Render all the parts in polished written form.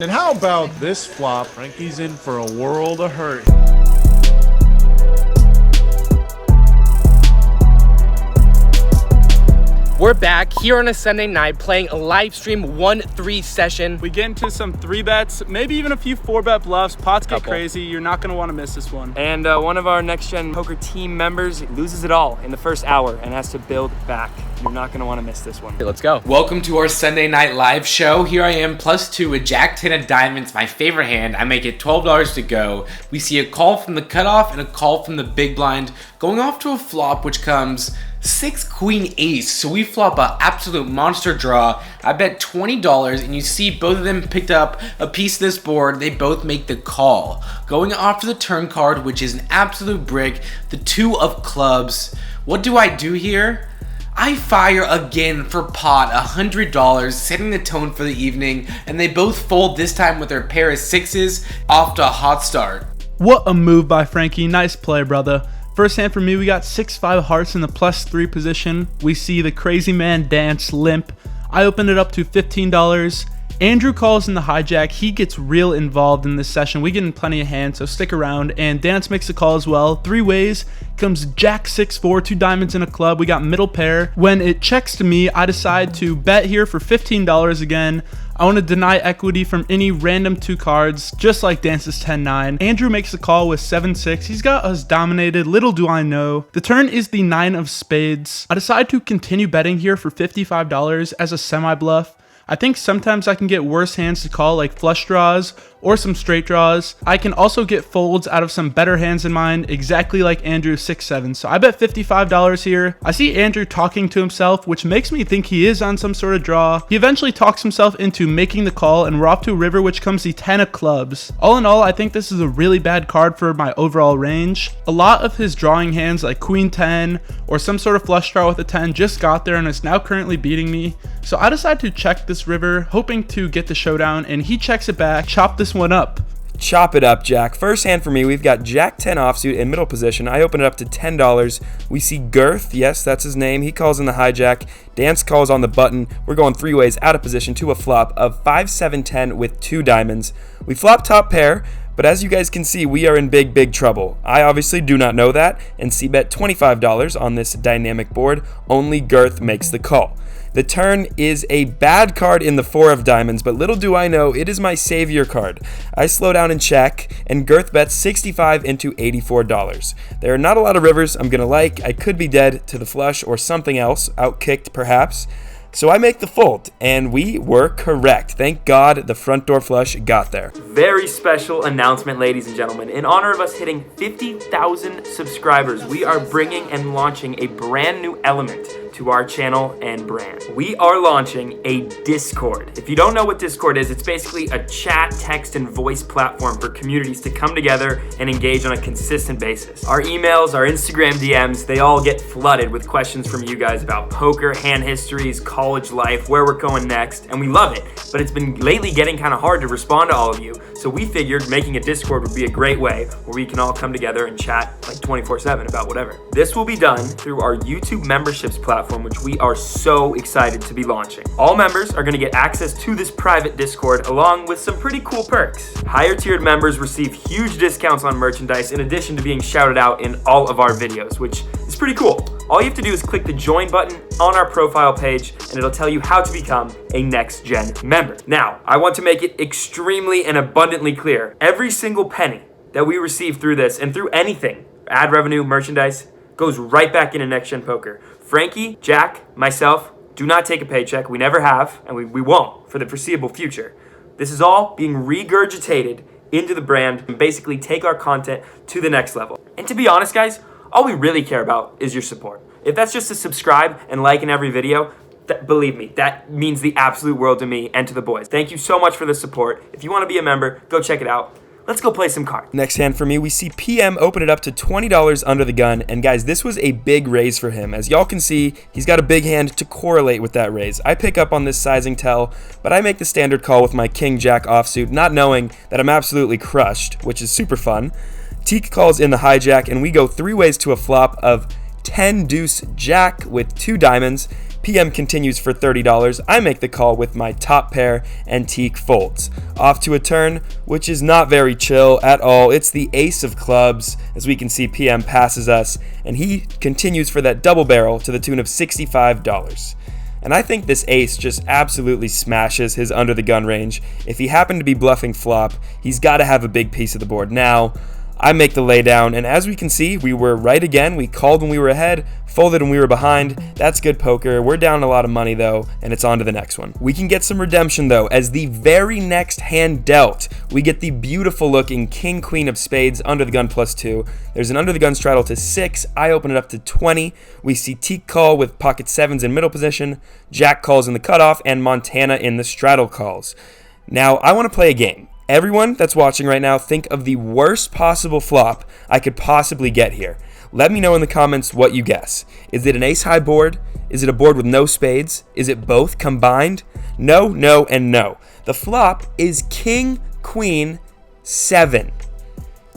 And how about this flop? Frankie's in for a world of hurt. We're back here on a Sunday night playing a live stream 1-3 session. We get into some 3-bets, maybe even a few 4-bet bluffs. Pots get crazy. You're not going to want to miss this one. And one of our next gen poker team members loses it all in the first hour and has to build back. You're not going to want to miss this one. Okay, let's go. Welcome to our Sunday night live show. Here I am, +2 with Jack 10 of diamonds, my favorite hand. I make it $12 to go. We see a call from the cutoff and a call from the big blind, going off to a flop, which comes 6 queen ace. So we flop a absolute monster draw. I bet $20 and you see both of them picked up a piece of this board. They both make the call. Going off to the turn card, which is an absolute brick, the 2 of clubs. What do I do here? I fire again for pot, $100, setting the tone for the evening, and they both fold this time with their pair of 6s off to a hot start. What a move by Frankie. Nice play, brother. First hand for me, we got 6-5 hearts in the +3 position. We see the crazy man dance limp. I opened it up to $15. Andrew calls in the hijack. He gets real involved in this session. We get in plenty of hands, so stick around. And Dance makes a call as well. 3 ways. Comes Jack 6-4, 2 diamonds in a club. We got middle pair. When it checks to me, I decide to bet here for $15 again. I want to deny equity from any random 2 cards, just like Dance's 10-9. Andrew makes a call with 7-6. He's got us dominated, little do I know. The turn is the 9 of spades. I decide to continue betting here for $55 as a semi-bluff. I think sometimes I can get worse hands to call, like flush draws or some straight draws. I can also get folds out of some better hands in mind, exactly like Andrew 6-7. So I bet $55 here. I see Andrew talking to himself, which makes me think he is on some sort of draw. He eventually talks himself into making the call, and we're off to a river, which comes the 10 of clubs. All in all, I think this is a really bad card for my overall range. A lot of his drawing hands, like queen 10 or some sort of flush draw with a 10, just got there and is now currently beating me. So I decide to check this river, hoping to get the showdown, and he checks it back. Chop this one up. Chop it up, Jack. First hand for me, we've got Jack 10 offsuit in middle position. I open it up to $10. We see Girth. Yes, that's his name. He calls in the hijack. Dance calls on the button. We're going 3 ways out of position to a flop of 5-7-10 with 2 diamonds. We flop top pair, but as you guys can see, we are in big trouble. I obviously do not know that, and c-bet $25 on this dynamic board. Only Girth makes the call. The turn is a bad card in the 4 of diamonds, but little do I know, it is my savior card. I slow down and check, and Girth bets 65 into $84. There are not a lot of rivers I'm gonna like. I could be dead to the flush or something else, outkicked perhaps. So I make the fold, and we were correct. Thank God the front door flush got there. Very special announcement, ladies and gentlemen. In honor of us hitting 50,000 subscribers, we are bringing and launching a brand new element to our channel and brand. We are launching a Discord. If you don't know what Discord is, it's basically a chat, text, and voice platform for communities to come together and engage on a consistent basis. Our emails, our Instagram DMs, they all get flooded with questions from you guys about poker, hand histories, college life, where we're going next, and we love it. But it's been lately getting kind of hard to respond to all of you, so we figured making a Discord would be a great way where we can all come together and chat like 24/7 about whatever. This will be done through our YouTube memberships platform, which we are so excited to be launching. All members are going to get access to this private Discord along with some pretty cool perks. Higher tiered members receive huge discounts on merchandise in addition to being shouted out in all of our videos, which is pretty cool. All you have to do is click the join button on our profile page and it'll tell you how to become a next gen member. Now, I want to make it extremely and abundantly clear. Every single penny that we receive through this and through anything, ad revenue, merchandise, goes right back into next gen poker. Frankie, Jack, myself, do not take a paycheck. We never have, and we won't for the foreseeable future. This is all being regurgitated into the brand and basically take our content to the next level. And to be honest, guys, all we really care about is your support. If that's just to subscribe and like in every video, believe me, that means the absolute world to me and to the boys. Thank you so much for the support. If you want to be a member, go check it out. Let's go play some cards. Next hand for me, we see PM open it up to $20 under the gun. And guys, this was a big raise for him. As y'all can see, he's got a big hand to correlate with that raise. I pick up on this sizing tell, but I make the standard call with my King Jack offsuit, not knowing that I'm absolutely crushed, which is super fun. Teak calls in the hijack, and we go 3 ways to a flop of 10 deuce jack with 2 diamonds. PM continues for $30. I make the call with my top pair, and Teak folds. Off to a turn, which is not very chill at all. It's the ace of clubs. As we can see, PM passes us, and he continues for that double barrel to the tune of $65. And I think this ace just absolutely smashes his under the gun range. If he happened to be bluffing flop, he's got to have a big piece of the board. Now, I make the laydown, and as we can see, we were right again. We called when we were ahead, folded when we were behind. That's good poker. We're down a lot of money, though, and it's on to the next one. We can get some redemption, though, as the very next hand dealt, we get the beautiful-looking King, Queen of Spades under the gun +2. There's an under the gun straddle to 6. I open it up to 20. We see Teak call with pocket 7s in middle position, Jack calls in the cutoff, and Montana in the straddle calls. Now, I want to play a game. Everyone that's watching right now, think of the worst possible flop I could possibly get here. Let me know in the comments what you guess. Is it an ace-high board? Is it a board with no spades? Is it both combined? No, no, and no. The flop is King, Queen, 7.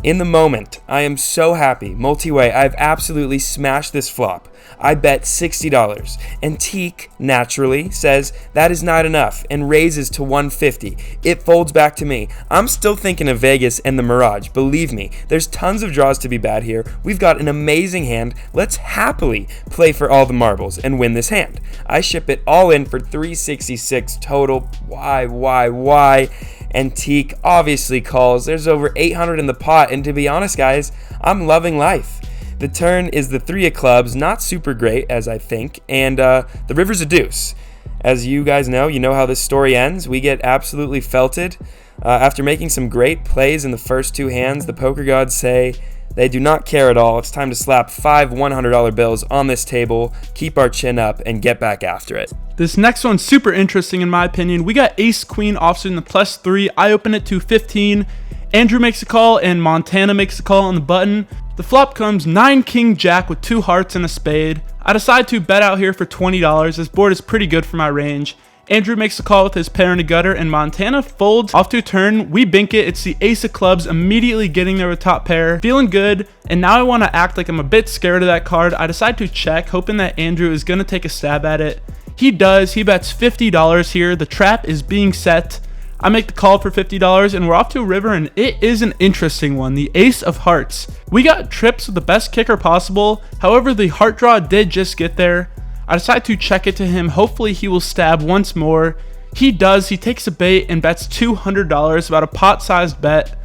In the moment, I am so happy. Multi-way, I've absolutely smashed this flop. I bet $60, and Teak, naturally, says that is not enough and raises to $150. It folds back to me. I'm still thinking of Vegas and the Mirage. Believe me, there's tons of draws to be bad here. We've got an amazing hand. Let's happily play for all the marbles and win this hand. I ship it all in for $366 total. Why? And Teak obviously calls. There's over 800 in the pot, and to be honest, guys, I'm loving life. The turn is the 3 of clubs, not super great, as I think, and the river's a deuce. As you guys know, you know how this story ends. We get absolutely felted. After making some great plays in the first 2 hands, the poker gods say they do not care at all. It's time to slap 5 $100 bills on this table, keep our chin up, and get back after it. This next one's super interesting in my opinion. We got ace queen offsuit in the +3. I open it to 15. Andrew makes a call and Montana makes a call on the button. The flop comes 9 king jack with 2 hearts and a spade. I decide to bet out here for $20. This board is pretty good for my range. Andrew makes a call with his pair and a gutter, and Montana folds off to a turn. We bink it. It's the ace of clubs immediately getting there with top pair. Feeling good, and now I want to act like I'm a bit scared of that card. I decide to check, hoping that Andrew is going to take a stab at it. He does. He bets $50 here. The trap is being set. I make the call for $50, and we're off to a river, and it is an interesting one. The ace of hearts. We got trips with the best kicker possible. However, the heart draw did just get there. I decide to check it to him. Hopefully he will stab once more. He does. He takes a bait and bets $200, about a pot-sized bet.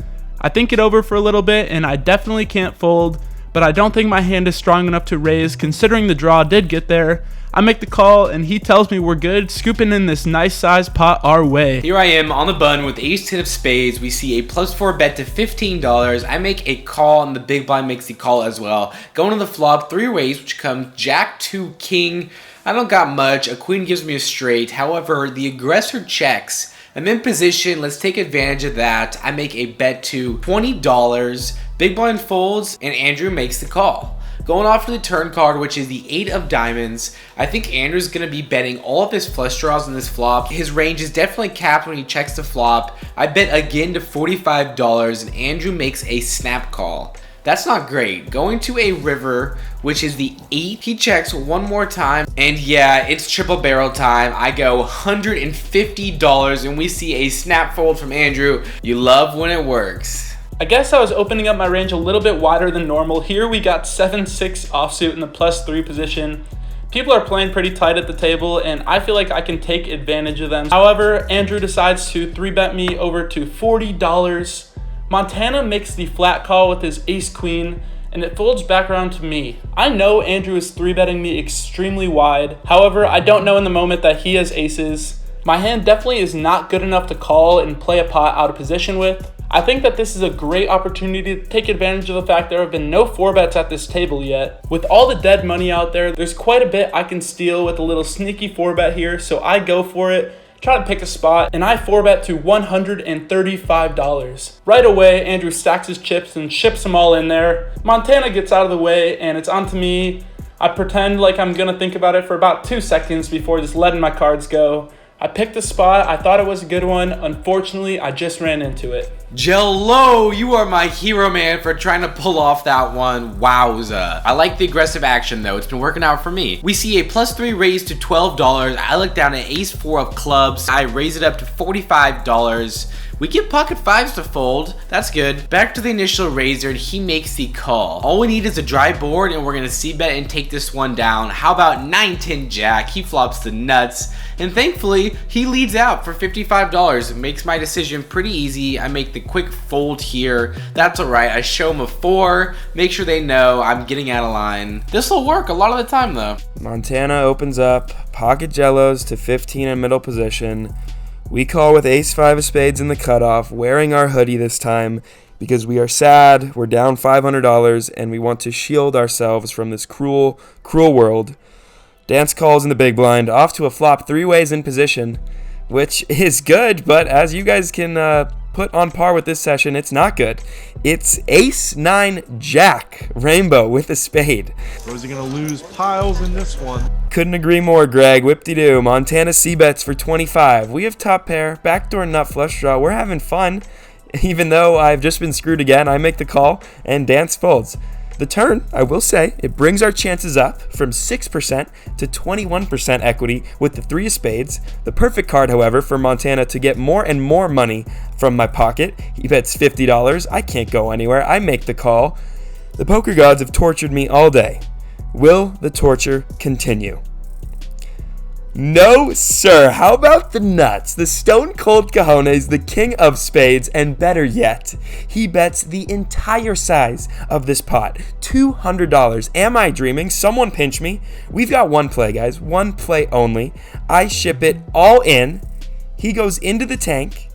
I think it over for a little bit, and I definitely can't fold, but I don't think my hand is strong enough to raise considering the draw did get there. I make the call, and he tells me we're good, scooping in this nice size pot our way. Here I am on the button with ace 10 of spades. We see a +4 bet to $15. I make a call, and the big blind makes the call as well. Going to the flop 3 ways, which comes jack, 2, king. I don't got much. A queen gives me a straight. However, the aggressor checks. I'm in position. Let's take advantage of that. I make a bet to $20. Big blind folds, and Andrew makes the call. Going off to the turn card, which is the 8 of diamonds. I think Andrew's going to be betting all of his flush draws in this flop. His range is definitely capped when he checks the flop. I bet again to $45, and Andrew makes a snap call. That's not great. Going to a river, which is the 8. He checks one more time, and yeah, it's triple barrel time. I go $150, and we see a snap fold from Andrew. You love when it works. I guess I was opening up my range a little bit wider than normal. Here we got 7-6 offsuit in the +3 position. People are playing pretty tight at the table, and I feel like I can take advantage of them. However, Andrew decides to 3-bet me over to $40. Montana makes the flat call with his ace queen, and it folds back around to me. I know Andrew is 3-betting me extremely wide. However, I don't know in the moment that he has aces. My hand definitely is not good enough to call and play a pot out of position with. I think that this is a great opportunity to take advantage of the fact there have been no 4-bets at this table yet. With all the dead money out there, there's quite a bit I can steal with a little sneaky 4-bet here, so I go for it, try to pick a spot, and I 4-bet to $135. Right away, Andrew stacks his chips and ships them all in there. Montana gets out of the way, and it's on to me. I pretend like I'm gonna think about it for about 2 seconds before just letting my cards go. I picked the spot. I thought it was a good one. Unfortunately, I just ran into it. Jello, you are my hero, man, for trying to pull off that one. Wowza. I like the aggressive action, though. It's been working out for me. We see a +3 raise to $12. I look down at ace 4 of clubs. I raise it up to $45. We get pocket fives to fold. That's good. Back to the initial raiser, and he makes the call. All we need is a dry board, and we're gonna c-bet and take this one down. How about 9-10 jack? He flops the nuts, and thankfully, he leads out for $55. It makes my decision pretty easy. I make the quick fold here. That's all right. I show him a 4, make sure they know I'm getting out of line. This will work a lot of the time, though. Montana opens up, pocket jellos to 15 in middle position. We call with ace 5 of spades in the cutoff, wearing our hoodie this time because we are sad, we're down $500, and we want to shield ourselves from this cruel, cruel world. Dance calls in the big blind, off to a flop 3 ways in position, which is good, but as you guys can put on par with this session, it's not good. It's ace 9 jack, rainbow with a spade. Or is he going to lose piles in this one? Couldn't agree more, Greg. Whip-de-doo. Montana c-bets for 25. We have top pair, backdoor nut flush draw. We're having fun. Even though I've just been screwed again, I make the call, and Dance folds. The turn, I will say, it brings our chances up from 6% to 21% equity with the 3 of spades. The perfect card, however, for Montana to get more and more money from my pocket. He bets $50. I can't go anywhere. I make the call. The poker gods have tortured me all day. Will the torture continue? No, sir. How about the nuts? The stone cold cojones, the king of spades, and better yet, he bets the entire size of this pot, $200. Am I dreaming? Someone pinch me. We've got one play, guys. One play only. I ship it all in. He goes into the tank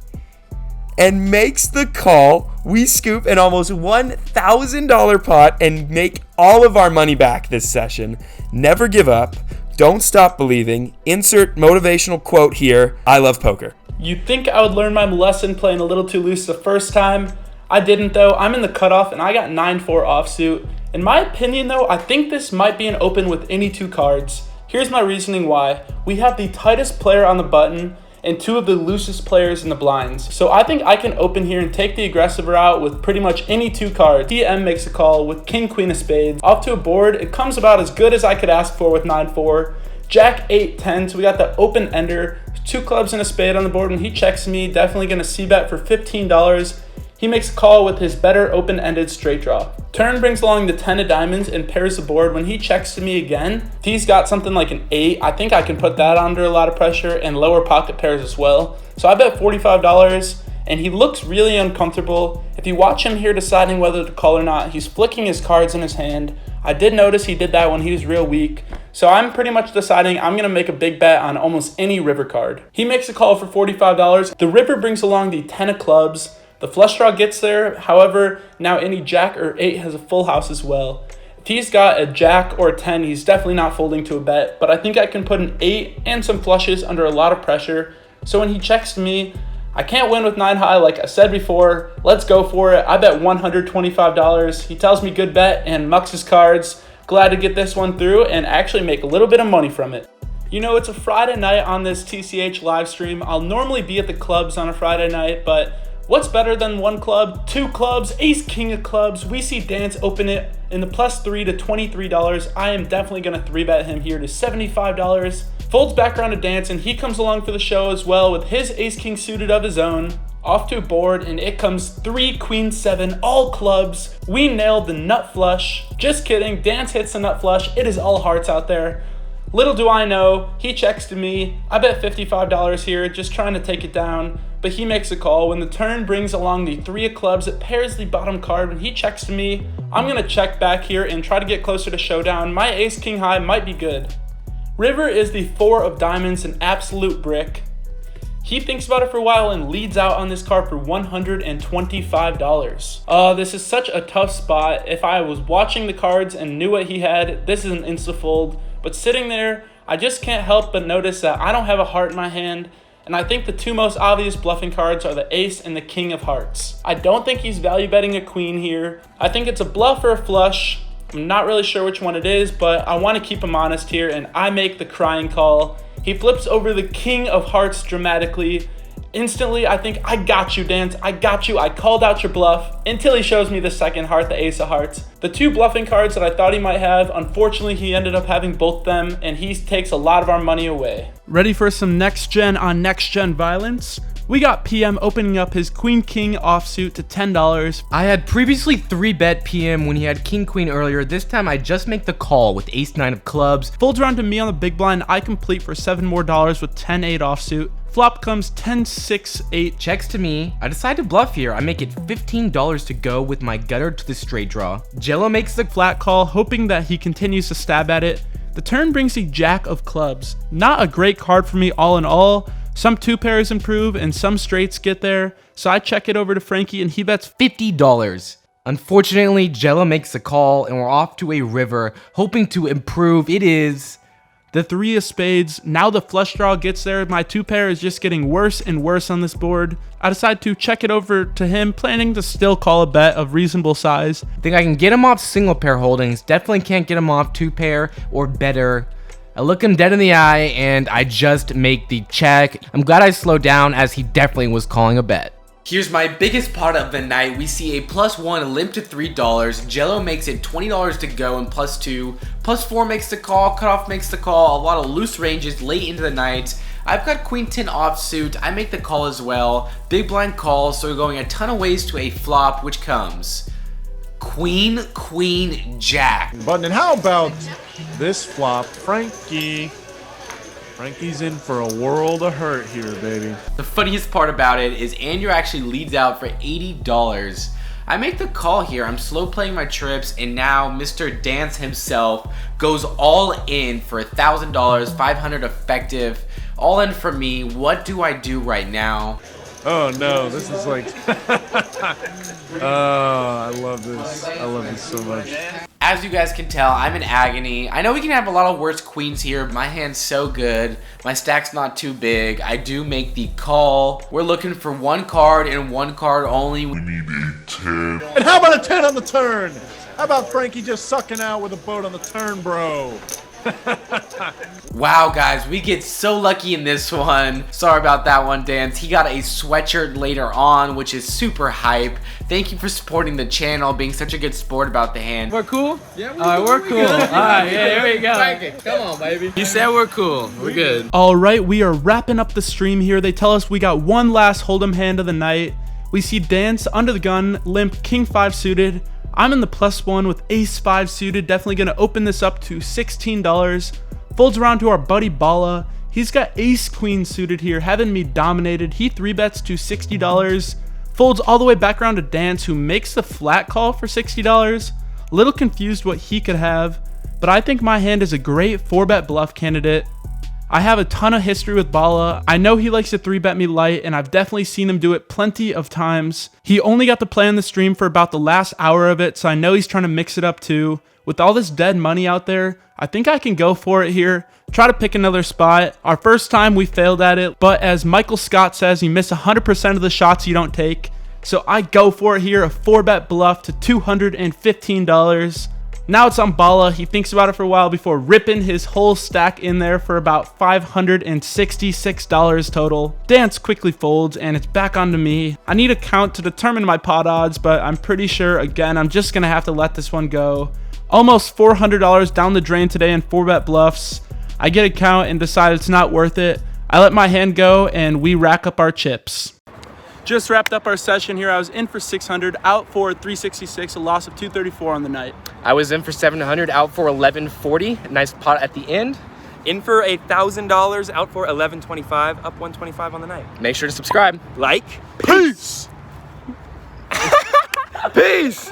and makes the call. We scoop an almost $1,000 pot and make all of our money back this session. Never give up. Don't stop believing. Insert motivational quote here. I love poker. You'd think I would learn my lesson playing a little too loose the first time. I didn't, though. I'm in the cutoff, and I got 9-4 offsuit. In my opinion, though, I think this might be an open with any 2 cards. Here's my reasoning why. We have the tightest player on the button and 2 of the loosest players in the blinds. So I think I can open here and take the aggressive route with pretty much any 2 cards. PM makes a call with king, queen of spades. Off to a board, it comes about as good as I could ask for with 9-4. Jack 8-10, so we got the open ender. 2 clubs and a spade on the board, and he checks me. Definitely gonna c-bet for $15. He makes a call with his better open-ended straight draw. Turn brings along the 10 of diamonds and pairs the board. When he checks to me again, he's got something like an 8. I think I can put that under a lot of pressure and lower pocket pairs as well. So I bet $45, and he looks really uncomfortable. If you watch him here deciding whether to call or not, he's flicking his cards in his hand. I did notice he did that when he was real weak. So I'm pretty much deciding I'm going to make a big bet on almost any river card. He makes a call for $45. The river brings along the 10 of clubs. The flush draw gets there. However, now any jack or 8 has a full house as well. If he's got a jack or a 10, he's definitely not folding to a bet. But I think I can put an 8 and some flushes under a lot of pressure. So when he checks to me, I can't win with 9 high like I said before. Let's go for it. I bet $125. He tells me good bet and mucks his cards. Glad to get this one through and actually make a little bit of money from it. You know, it's a Friday night on this TCH live stream. I'll normally be at the clubs on a Friday night, but what's better than 1 club, 2 clubs, ace king of clubs? We see Dance open it in the +3 to $23. I am definitely going to 3-bet him here to $75. Folds back around to Dance, and he comes along for the show as well with his ace king suited of his own. Off to a board, and it comes 3 queen 7, all clubs. We nailed the nut flush. Just kidding, Dance hits the nut flush. It is all hearts out there. Little do I know, he checks to me. I bet $55 here, just trying to take it down. But he makes a call. When the turn brings along the 3 of clubs, it pairs the bottom card. When he checks to me, I'm going to check back here and try to get closer to showdown. My ace king high might be good. River is the 4 of diamonds, an absolute brick. He thinks about it for a while and leads out on this card for $125. This is such a tough spot. If I was watching the cards and knew what he had, this is an insta-fold. But sitting there, I just can't help but notice that I don't have a heart in my hand. And I think the 2 most obvious bluffing cards are the ace and the king of hearts. I don't think he's value betting a queen here. I think it's a bluff or a flush. I'm not really sure which one it is, but I want to keep him honest here, and I make the crying call. He flips over the king of hearts dramatically. Instantly, I think, I got you, Dance. I got you. I called out your bluff until he shows me the second heart, the ace of hearts. The two bluffing cards that I thought he might have, unfortunately, he ended up having both them, and he takes a lot of our money away. Ready for some next gen on next gen violence? We got PM opening up his Queen King offsuit to $10. I had previously 3-bet PM when he had King Queen earlier. This time I just make the call with Ace 9 of clubs. Folds around to me on the big blind. I complete for $7 more with 10-8 offsuit. Flop comes 10-6-8. Checks to me. I decide to bluff here. I make it $15 to go with my gutter to the straight draw. Jello makes the Flat call, hoping that he continues to stab at it. The turn brings the Jack of clubs. Not a great card for me all in all. Some two pairs improve and some straights get there. So I check it over to Frankie and he bets $50. Unfortunately, Jello makes the call and we're off to a river, hoping to improve. It is the 3 of spades. Now the flush draw gets there. My two pair is just getting worse and worse on this board. I decide to check it over to him, planning to still call a bet of reasonable size. Think I can get him off single pair holdings. Definitely can't get him off 2 pair or better. I look him dead in the eye and I just make the check. I'm glad I slowed down as he definitely was calling a bet. Here's my biggest pot of the night. We see a +1 limp to $3. Jello makes it $20 to go and +2. +4 makes the call. Cutoff makes the call. A lot of loose ranges late into the night. I've got Queen 10 offsuit. I make the call as well. Big blind calls, so we're going a ton of ways to a flop, which comes Queen, Queen, Jack. Button, and how about this flop? Frankie's in for a world of hurt here, baby. The funniest part about it is Andrew actually leads out for $80. I make the call here. I'm slow playing my trips, and now Mr. Dance himself goes all in for $1,000, 500 effective. All in for me. What do I do right now? Oh no, this is like, oh, I love this. I love this so much. As you guys can tell, I'm in agony. I know we can have a lot of worse queens here, but my hand's so good. My stack's not too big. I do make the call. We're looking for 1 card and 1 card only. We need a 10. And how about a 10 on the turn? How about Frankie just sucking out with a boat on the turn, bro? Wow, guys, we get so lucky in this one. Sorry about that one, Dance. He got a sweatshirt later on, which is super hype. Thank you for supporting the channel, being such a good sport about the hand. We're cool? Yeah, we're cool. Alright, yeah, here we go. Frankie, come on, baby. You said we're cool. We're good. All right, we are wrapping up the stream here. They tell us we got one last hold'em hand of the night. We see Dance under the gun, limp, King 5 suited. I'm in the +1 with Ace 5 suited. Definitely going to open this up to $16. Folds around to our buddy Bala. He's got Ace Queen suited here, having me dominated. He 3-bets to $60. Folds all the way back around to Dance, who makes the flat call for $60. A little confused what he could have, but I think my hand is a great 4-bet bluff candidate. I have a ton of history with Bala. I know he likes to 3-bet me light, and I've definitely seen him do it plenty of times. He only got to play on the stream for about the last hour of it, so I know he's trying to mix it up too. With all this dead money out there, I think I can go for it here. Try to pick another spot. Our first time we failed at it, but as Michael Scott says, you miss 100% of the shots you don't take. So I go for it here, a 4-bet bluff to $215. Now it's on Bala. He thinks about it for a while before ripping his whole stack in there for about $566 total. Dance quickly folds and it's back onto me. I need a count to determine my pot odds, but I'm pretty sure, again, I'm just going to have to let this one go. Almost $400 down the drain today in 4-bet bluffs. I get a count and decide it's not worth it. I let my hand go and we rack up our chips. Just wrapped up our session here. I was in for 600, out for 366, a loss of 234 on the night. I was in for 700, out for 1140. Nice pot at the end. In for $1,000, out for 1125, up 125 on the night. Make sure to subscribe. Like, Peace! peace.